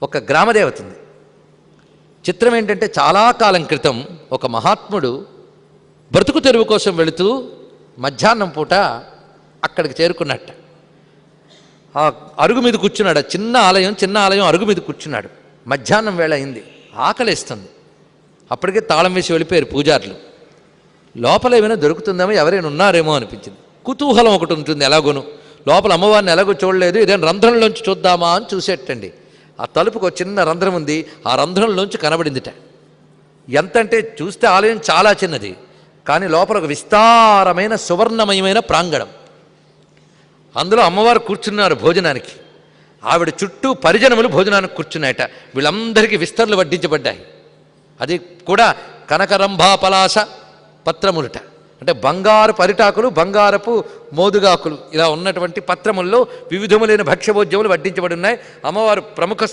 ఒక గ్రామదేవత ఉంది. చిత్రం ఏంటంటే చాలా కాలం క్రితం ఒక మహాత్ముడు బ్రతుకు తెరువు కోసం వెళుతూ మధ్యాహ్నం పూట అక్కడికి చేరుకున్నట్ట. ఆ అరుగు మీద కూర్చున్నాడు. చిన్న ఆలయం అరుగు మీద కూర్చున్నాడు. మధ్యాహ్నం వేళ అయింది, ఆకలిస్తుంది. అప్పటికే తాళం వేసి వెళ్ళిపోయారు పూజారులు. లోపల ఏమైనా దొరుకుతుందేమో, ఎవరైనా ఉన్నారేమో అనిపించింది. కుతూహలం ఒకటి ఉంటుంది ఎలాగోను. లోపల అమ్మవారిని ఎలాగో చూడలేదు, ఏదైనా రంధ్రంలోంచి చూద్దామా అని చూసేటండి. ఆ తలుపుకు ఒక చిన్న రంధ్రం ఉంది. ఆ రంధ్రంలోంచి కనబడిందిట. ఎంత అంటే చూస్తే ఆలయం చాలా చిన్నది, కానీ లోపల ఒక విస్తారమైన సువర్ణమయమైన ప్రాంగణం. అందులో అమ్మవారు కూర్చున్నారు భోజనానికి. ఆవిడ చుట్టూ పరిజనములు భోజనానికి కూర్చున్నాయట. వీళ్ళందరికీ విస్తరలు వడ్డించబడ్డాయి. అది కూడా కనకరంభాపలాస పత్రములుట, అంటే బంగారు పరిటాకులు, బంగారపు మోదుగాకులు ఇలా ఉన్నటువంటి పత్రముల్లో వివిధములైన భక్ష్యభోజ్యములు వడ్డించబడి ఉన్నాయి. అమ్మవారు ప్రముఖ